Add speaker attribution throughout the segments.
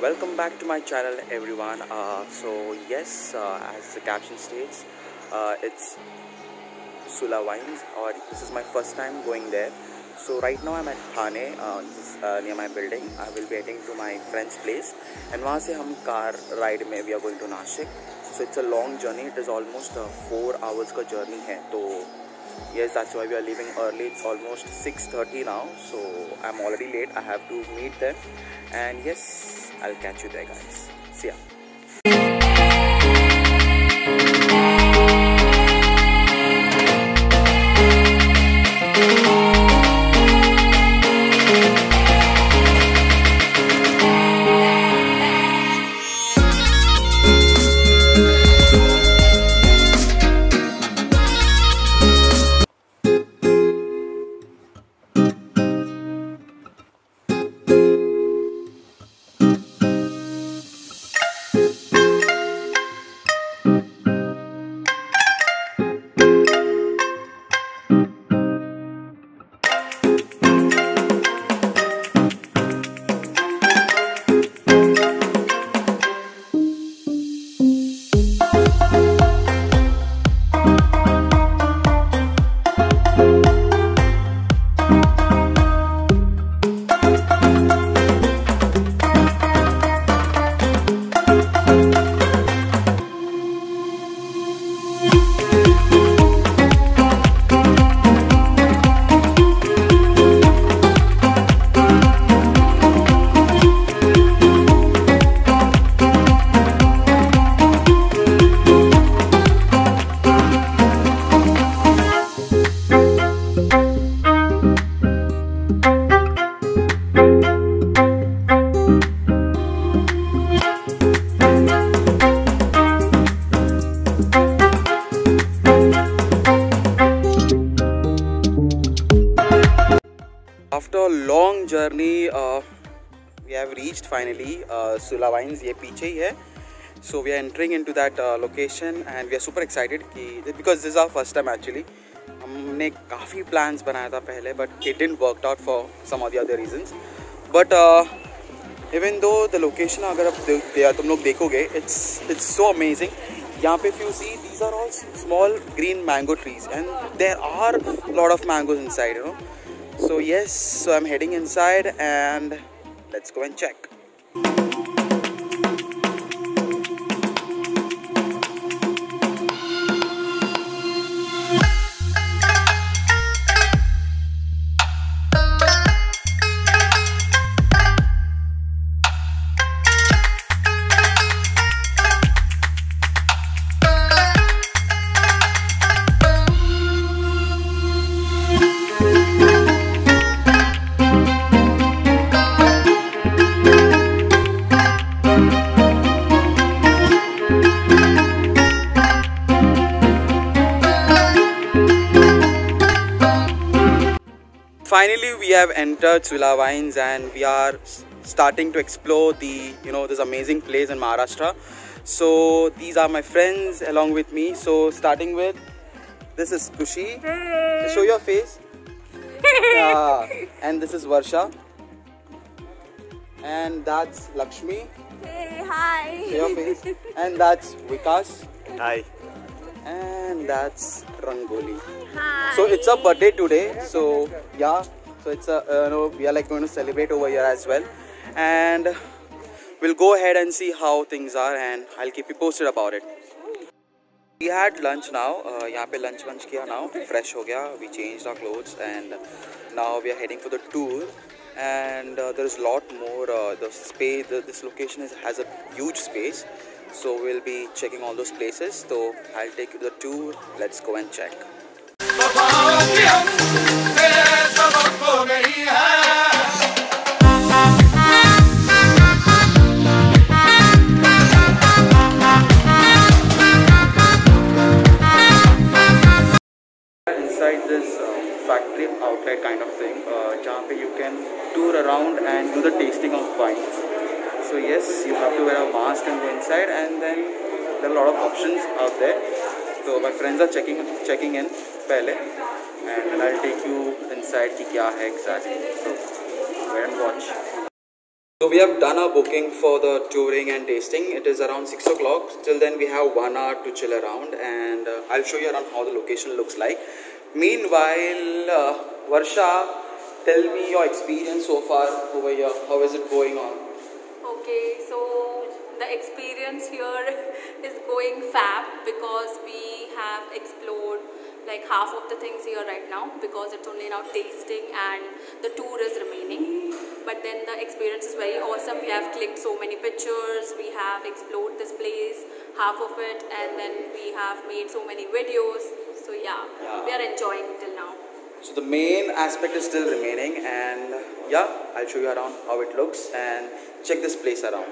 Speaker 1: Welcome back to my channel, everyone. As the caption states, it's Sula Vineyards, or this is my first time going there. So right now I'm at Thane, this is near my building. I will be heading to my friend's place, and वहाँ से हम car ride में we are going to Nashik. So it's a long journey. It is almost 4 hours का journey है. तो yes, that's why we are leaving early. It's almost 6:30 now, so I'm already late. I have to meet them, and yes, I'll catch you there, guys. See ya. After a long journey, we have reached finally Sula Vineyards. ये पीछे ही है. So we are entering into that location, and we are super excited because this is our first time actually. हमने काफ़ी plans बनाया था पहले, but it didn't work out for some of the other reasons. But even though the location अगर आप तुम लोग देखोगे, it's so amazing. यहाँ पे if you see, these are all small green mango trees, and there are a lot of mangoes inside, you know. So yes, so I'm heading inside, and let's go and check. Finally, we have entered Sula Vineyards, and we are starting to explore this amazing place in Maharashtra. So these are my friends along with me. So starting with, this is Kushi.
Speaker 2: Hey.
Speaker 1: Show your face. And this is Varsha. And that's Lakshmi.
Speaker 2: Hey, hi.
Speaker 1: Show your face. And that's Vikas.
Speaker 3: Hi.
Speaker 1: And that's Rangoli.
Speaker 2: Hi.
Speaker 1: So it's a birthday today. So yeah. So it's we are going to celebrate over here as well, and we'll go ahead and see how things are, and I'll keep you posted about it. We had lunch now. यहाँ पे lunch किया now. Fresh हो गया. We changed our clothes, and now we are heading for the tour. And there is a lot more. The space. This location has a huge space. So we'll be checking all those places. So I'll take you to the tour. Let's go and check. Inside this factory outlet kind of thing, जहाँ पे you can tour around and do the tasting of wines. So yes, you have to wear a mask and go inside, and then there are a lot of options out there. So my friends are checking in पहले, and I'll take you inside कि क्या है exactly. So wait and watch. So we have done our booking for the touring and tasting. It is around 6 o'clock. Till then we have 1 hour to chill around, and I'll show you around how the location looks like. Meanwhile, Varsha, tell me your experience so far over here. How is it going on?
Speaker 2: Okay, so the experience here is going fab because we have explored like half of the things here right now, because it's only now tasting and the tour is remaining. But then the experience is very awesome. We have clicked so many pictures, we have explored this place, half of it, and then we have made so many videos. So yeah, we are enjoying till now.
Speaker 1: So the main aspect is still remaining, and yeah, I'll show you around how it looks and check this place around.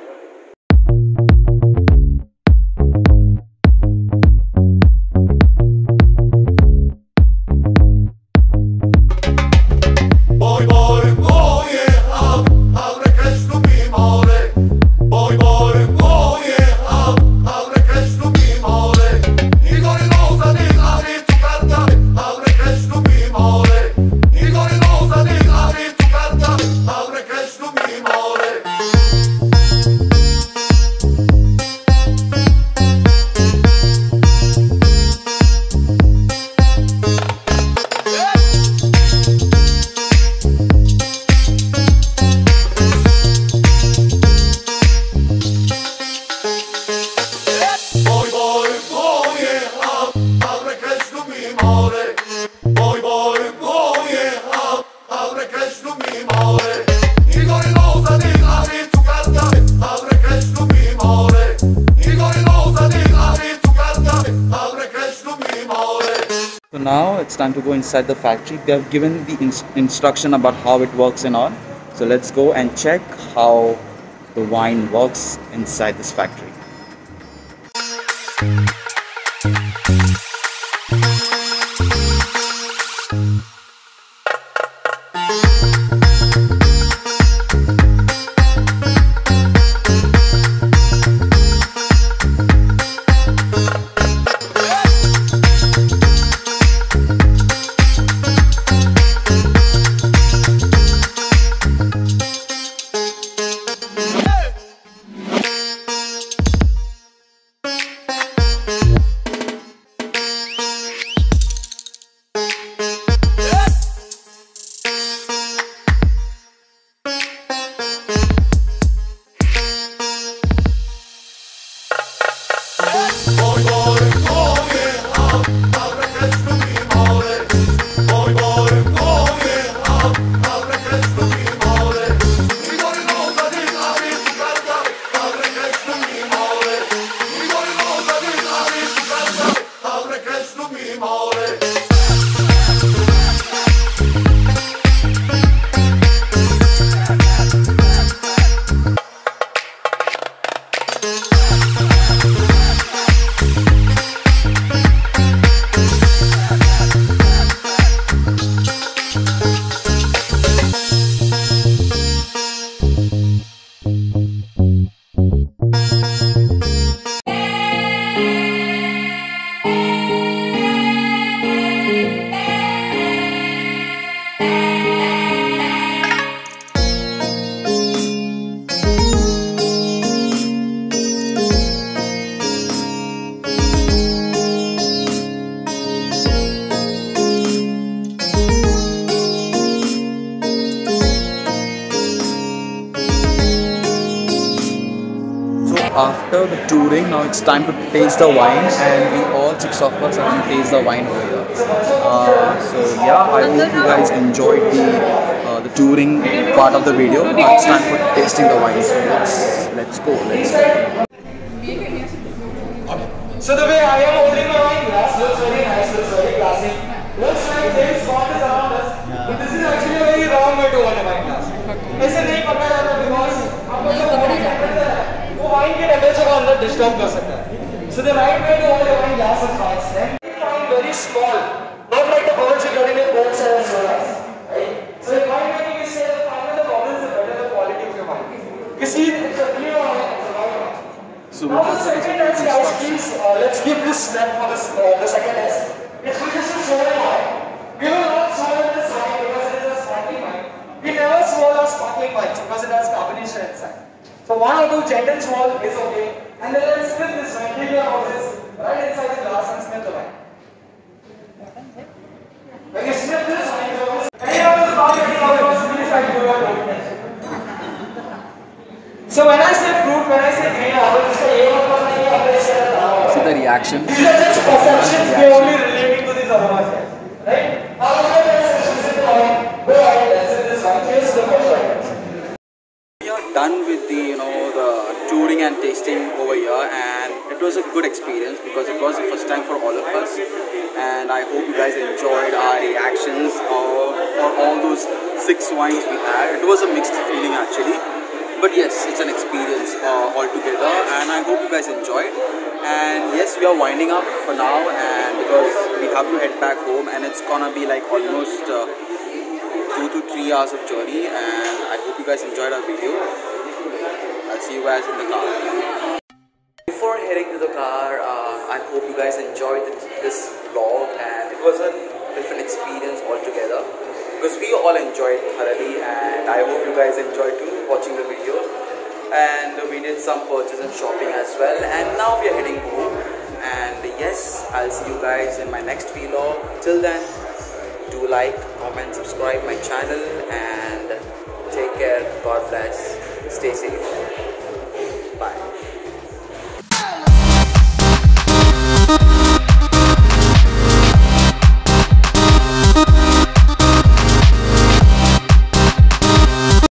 Speaker 1: So now it's time to go inside the factory. They have given the instruction about how it works and all. So let's go and check how the wine works inside this factory. After the touring, now it's time to taste the wine, and we all 6 of us are going to taste the wine over here. So yeah, I hope you guys enjoyed the touring part of the video. Now it's time for tasting the wine. So let's go.
Speaker 3: So the way I am holding my wine glass looks very nice, looks very classy. Looks like James Bond is around us, but this is actually a very wrong way to hold a wine glass. ऐसे नहीं पकड़ा जाता because आपको जो वो wine के temperature को अंदर disturb कर सकता है. So the right way to hold a wine glass is fast. Then wine very small, not like the bowls you get in your boats and sodas. Right? So in wine making, we say the finer the bubbles, the better the quality of your wine. You see, it's a clear wine, it's a white wine. So now the second test, guys, please let's keep this step for this, the second test. It's because this is swollen wine. We will not swallow this wine because it is a sparkling wine. We never swallow sparkling wines because it has carbonation inside. So one or two gentle swallow is okay. And then let's sip this wine, take your noses right inside the glass and smell the wine. When you sniff this wine, you always any of this not getting out of feels like you are doing it. So when I say fruit, when I say green, I will say
Speaker 1: See the reaction.
Speaker 3: these are just perceptions we are only relating to these aromas, right? Now let us sip the wine. Go ahead, let's sip this wine. Taste the first wine.
Speaker 1: We are done with the the touring and tasting over here, and it was a good experience because it was the first time for all of us, and I hope you guys enjoyed our reactions for all those 6 wines we had. It was a mixed feeling actually, but yes, it's an experience altogether, and I hope you guys enjoyed. And yes, we are winding up for now, and because we have to head back home, and it's gonna be like almost 2 to 3 hours of journey, and I hope you guys enjoyed our video. I'll see you guys in the car. Before heading to the car, I hope you guys enjoyed this vlog, and it was a different experience altogether because we all enjoyed thoroughly, and I hope you guys enjoyed too watching the video. And we did some purchase and shopping as well, and now we are heading home. And yes, I'll see you guys in my next vlog. Till then, do like, comment, subscribe my channel, and take care. God bless. Stay safe.